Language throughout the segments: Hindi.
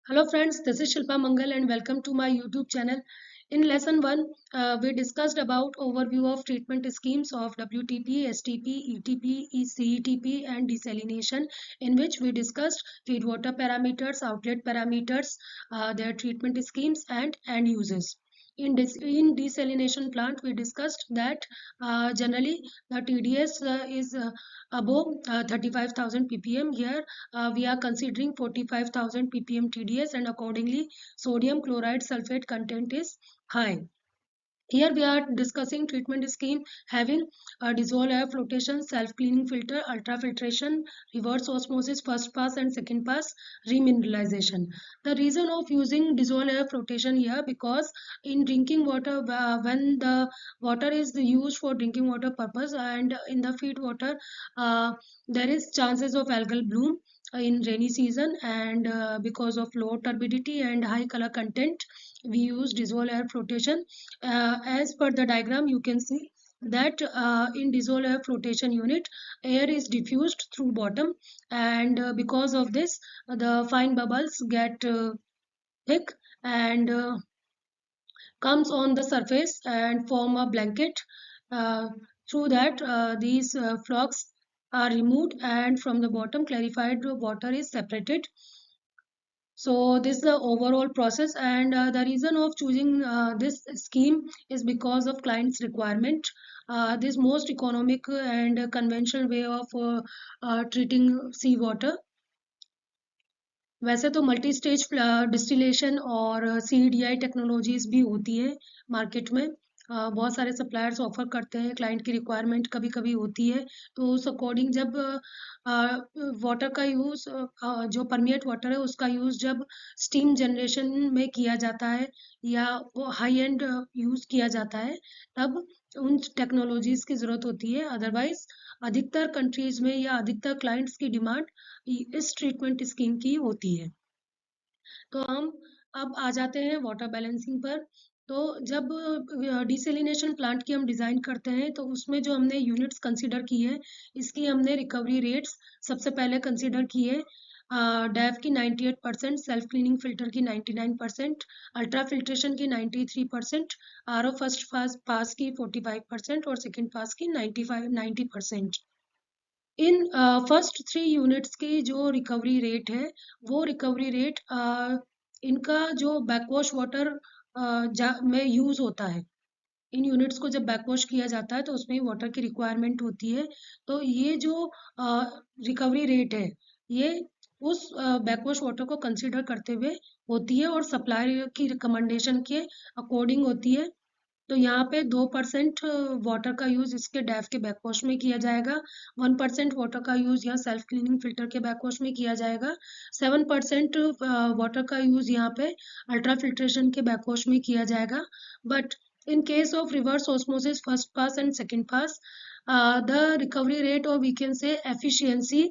Hello friends, this is Shilpa Mangal and welcome to my YouTube channel. In lesson 1, we discussed about overview of treatment schemes of WTP, STP, ETP, CETP and desalination, in which we discussed feedwater parameters, outlet parameters, their treatment schemes and end uses. In desalination plant, we discussed that generally the TDS is above 35,000 ppm. Here we are considering 45,000 ppm TDS, and accordingly sodium chloride sulfate content is high. Here we are discussing treatment scheme having dissolved air flotation, self-cleaning filter, ultrafiltration, reverse osmosis, first pass and second pass, remineralization. The reason of using dissolved air flotation here, because in drinking water, when the water is used for drinking water purpose and in the feed water, there is chances of algal bloom in rainy season, and because of low turbidity and high color content, we use dissolved air flotation. As per the diagram, you can see that in dissolved air flotation unit, air is diffused through bottom, and because of this the fine bubbles get thick and comes on the surface and form a blanket. Through that these flocks are removed, and from the bottom clarified water is separated. So this is the overall process, and the reason of choosing this scheme is because of client's requirement. This most economic and conventional way of treating sea water. वैसे तो मल्टी स्टेज डिस्टिलेशन और CDI टेक्नोलॉजीज भी होती है मार्केट में. बहुत सारे सप्लायर्स ऑफर करते हैं, क्लाइंट की रिक्वायरमेंट कभी कभी होती है, तो उस अकॉर्डिंग जब वाटर का यूज, जो परमिएट वाटर है उसका यूज जब स्टीम जनरेशन में किया जाता है या वो हाई एंड यूज किया जाता है, तब उन टेक्नोलॉजीज की जरूरत होती है. अदरवाइज अधिकतर कंट्रीज में या अधिकतर क्लाइंट्स की डिमांड इस ट्रीटमेंट स्कीम की होती है. तो हम अब आ जाते हैं वाटर बैलेंसिंग पर. तो जब डिसेलिनेशन प्लांट की हम डिज़ाइन करते हैं, तो उसमें जो हमने यूनिट्स कंसीडर की है, इसकी हमने रिकवरी रेट्स सबसे पहले कंसीडर की है. डैव की 98%, सेल्फ क्लीनिंग फिल्टर की 99%, अल्ट्रा फिल्ट्रेशन की 93%, RO फर्स्ट पास की 45% और सेकेंड पास की 90%. इन फर्स्ट 3 यूनिट्स की जो रिकवरी रेट है, वो रिकवरी रेट इनका जो बैकवॉश वाटर में यूज होता है. इन यूनिट्स को जब बैकवॉश किया जाता है तो उसमें वाटर की रिक्वायरमेंट होती है. तो ये जो रिकवरी रेट है, ये उस बैकवॉश वाटर को कंसिडर करते हुए होती है और सप्लायर की रिकमेंडेशन के अकॉर्डिंग होती है. तो यहाँ पे 2% वाटर का यूज इसके डैफ के बैकवॉश में किया जाएगा, 1% वाटर का यूज यहाँ सेल्फ क्लीनिंग फिल्टर के बैकवॉश में किया जाएगा, 7% वाटर का यूज यहाँ पे अल्ट्रा फिल्ट्रेशन के बैकवॉश में किया जाएगा. But in case of reverse osmosis first pass and second pass, the recovery rate or we can say efficiency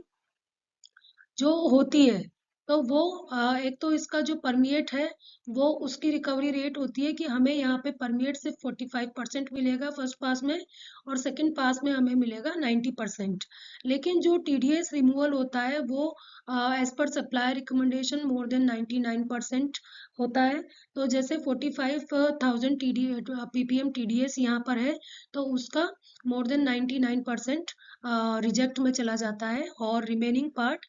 जो होती है, तो वो एक तो इसका जो परमिएट है, वो उसकी रिकवरी रेट होती है कि हमें यहाँ पे परमिएट सिर्फ 45% मिलेगा फर्स्ट पास में, और सेकंड पास में हमें मिलेगा 90%. लेकिन जो TDS रिमूवल होता है वो as per supplier recommendation more than 99% होता है. तो जैसे 45,000 ppm TDS यहाँ पर है, तो उसका मोर देन 99% रिजेक्ट में चला जाता है, और रिमेनिंग पार्ट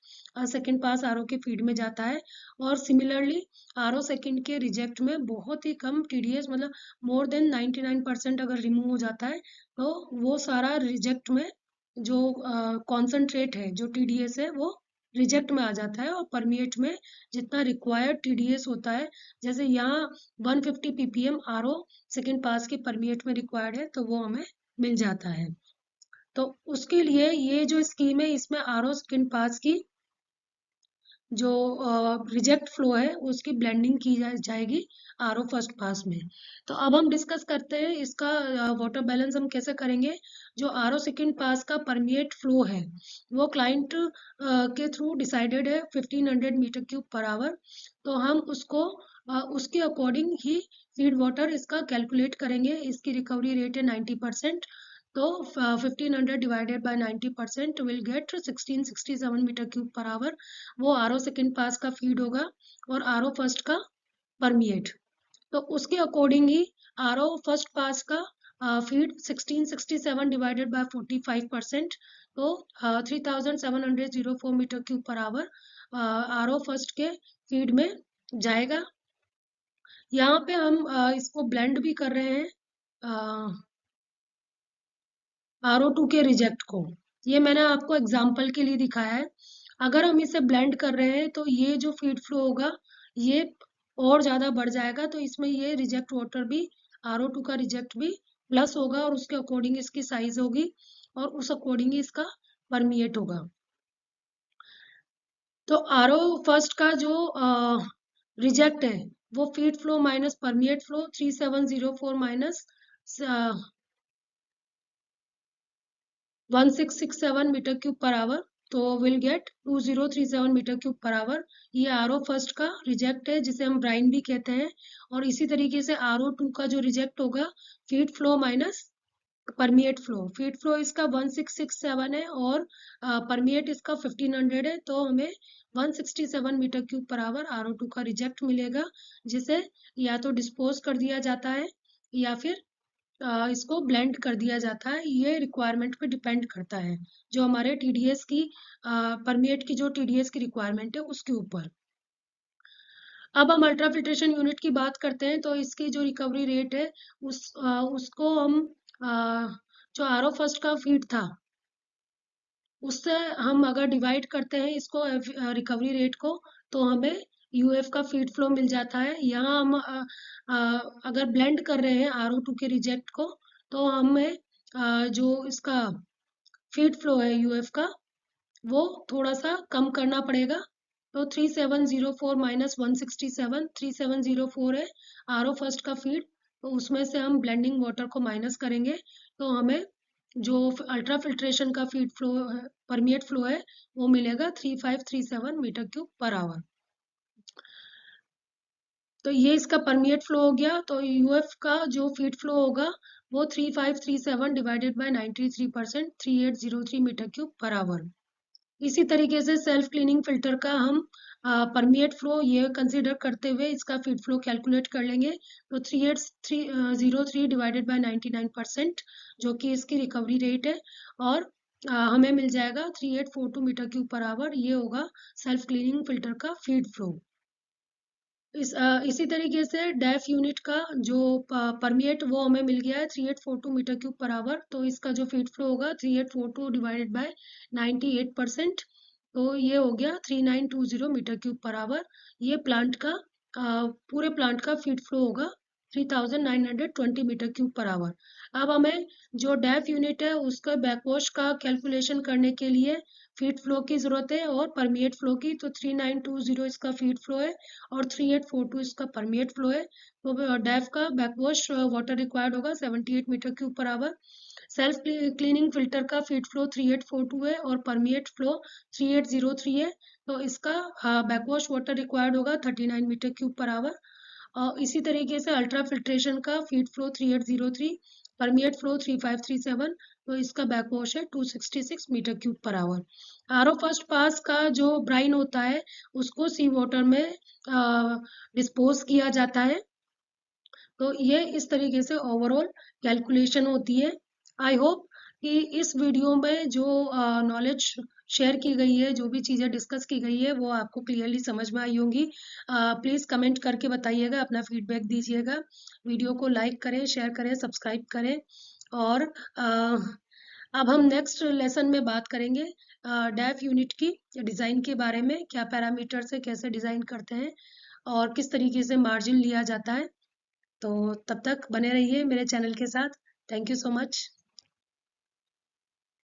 सेकेंड पास RO के फीड में जाता है. और सिमिलरली RO सेकेंड के रिजेक्ट में बहुत ही कम TDS, मतलब मोर देन 99% अगर रिमूव हो जाता है, तो वो सारा रिजेक्ट में जो कॉन्सेंट्रेट है, जो TDS है, वो रिजेक्ट में आ जाता है, और परमिएट में जितना रिक्वायर्ड TDS होता है, जैसे यहाँ 150 ppm RO सेकेंड पास के परमिएट में रिक्वायर्ड है, तो वो हमें मिल जाता है. तो उसके लिए ये जो स्कीम है, इसमें RO सेकेंड पास की जो रिजेक्ट फ्लो है उसकी ब्लेंडिंग की जाएगी RO फर्स्ट पास में. तो अब हम डिस्कस करते हैं इसका वाटर बैलेंस हम कैसे करेंगे. जो RO सेकेंड पास का परमिएट फ्लो है, वो क्लाइंट के थ्रू डिसाइडेड है 1500 मीटर क्यूब पर आवर. तो हम उसको उसके अकॉर्डिंग ही फीड वाटर इसका कैलकुलेट करेंगे. इसकी रिकवरी रेट है 90%. तो 1500 divided by 90% will get 1667 metre cube per hour. वो आरओ सेकेंड पास का फीड होगा और आरओ फर्स्ट का परमिएट। तो उसके अकॉर्डिंग ही आरओ फर्स्ट पास का फीड 1667 डिवाइडेड बाय 45%, तो 3704 metre cube per hour RO first के फीड में जाएगा। यहाँ पे हम इसको ब्लेंड भी कर रहे हैं RO2 के रिजेक्ट को। ये मैंने आपको एग्जाम्पल के लिए दिखाया है। अगर हम इसे ब्लेंड कर रहे हैं तो ये जो फीड फ्लो होगा ये और ज्यादा बढ़ जाएगा, तो इसमें ये रिजेक्ट वाटर भी RO2 का रिजेक्ट भी प्लस होगा और उसके अकॉर्डिंग इसकी साइज होगी और उस अकॉर्डिंग इसका परमिएट होगा। तो RO फर्स्ट का जो रिजेक्ट है वो feed flow minus permeate flow 3704 minus 1667 metre cube per hour, तो will get 2037 metre cube per hour. ये आरओ फर्स्ट का रिजेक्ट है जिसे हम ब्राइन भी कहते हैं। और इसी तरीके से RO2 का जो रिजेक्ट होगा feed flow minus permeate flow. Feed flow इसका 1667 है और परमिएट इसका 1500 है, तो हमें 167 metre cube per our RO2 का रिजेक्ट मिलेगा, जिसे या तो डिस्पोज कर दिया जाता है या फिर इसको ब्लेंड कर दिया जाता है। ये रिक्वायरमेंट पे डिपेंड करता है, जो हमारे TDS की परमिएट की जो TDS की रिक्वायरमेंट है उसके ऊपर। अब हम अल्ट्रा फिल्ट्रेशन यूनिट की बात करते हैं, तो इसकी जो रिकवरी रेट है उसको हम जो आरओ फर्स्ट का फीड था उससे हम अगर डिवाइड करते हैं इसको रिकवरी रेट को, तो हमें यूएफ का फीड फ्लो मिल जाता है। यहाँ हम अगर ब्लेंड कर रहे हैं RO2 के रिजेक्ट को, तो हमें जो इसका फीड फ्लो है यूएफ का वो थोड़ा सा कम करना पड़ेगा। तो 3704 माइनस 167, 3704 है RO फर्स्ट का फीड, तो उसमें से हम ब्लेंडिंग वाटर को माइनस करेंगे, तो हमें जो अल्ट्रा फिल्ट्रेशन का फीड फ्लो परमिएट फ्लो है वो मिलेगा 3537 मीटर क्यूब पर आवर। तो ये इसका परमिएट फ्लो हो गया। तो यूएफ का जो फीड फ्लो होगा वो 3537 divided by 93%, 3803 metre cube per hour. इसी तरीके से सेल्फ क्लीनिंग फिल्टर का हम परमिएट फ्लो ये कंसीडर करते हुए इसका फीड फ्लो कैलकुलेट कर लेंगे। तो 3803 डिवाइडेड बाय 99%, जो कि इसकी रिकवरी रेट है, और हमें मिल जाएगा 3842 मीटर क्यूब पर आवर। ये होगा सेल्फ क्लीनिंग फिल्टर का फीड फ्लो। इसी तरीके से डेफ यूनिट का जो परमिएट वो हमें मिल गया है 3842 मीटर क्यूब पर आवर। तो इसका जो फीड फ्लो होगा 3842 डिवाइडेड बाय 98%, तो ये हो गया 3920 मीटर क्यूब पर आवर। ये प्लांट का पूरे प्लांट का फीड फ्लो होगा 3920 मीटर क्यूब पर आवर। अब हमें जो डेफ यूनिट है उसका बैकवॉश का कैलकुलेशन करने के लिए फीड फ्लो की जरूरत है और परमिएट फ्लो की। तो 3920 इसका फीड फ्लो है और 3842 इसका परमिएट फ्लो है। तो डेफ का बैकवॉश वाटर रिक्वायर्ड होगा 78 metre cube per hour. Self cleaning filter का फीड फ्लो 3842 है और परमिएट फ्लो 3803 है, तो इसका बैकवॉश वाटर रिक्वायर्ड होगा 39 मीटर क्यूब पर आवर। इसी तरीके से अल्ट्रा फिल्ट्रेशन का फीड फ्लो 3803, परमिएट फ्लो 3537, तो इसका बैकवॉश है 266 metre cube per hour. RO first pass का जो ब्राइन होता है उसको सी वाटर में डिस्पोज किया जाता है। तो ये इस तरीके से ओवरऑल कैलकुलेशन होती है। आई होप कि इस वीडियो में जो नॉलेज शेयर की गई है, जो भी चीज़ें डिस्कस की गई है, वो आपको क्लियरली समझ में आई होंगी। प्लीज़ कमेंट करके बताइएगा, अपना फीडबैक दीजिएगा। वीडियो को लाइक करें, शेयर करें, सब्सक्राइब करें। और अब हम नेक्स्ट लेसन में बात करेंगे डेफ यूनिट की डिज़ाइन के बारे में, क्या पैरामीटर से कैसे डिज़ाइन करते हैं और किस तरीके से मार्जिन लिया जाता है। तो तब तक बने रहिए मेरे चैनल के साथ। Thank you so much.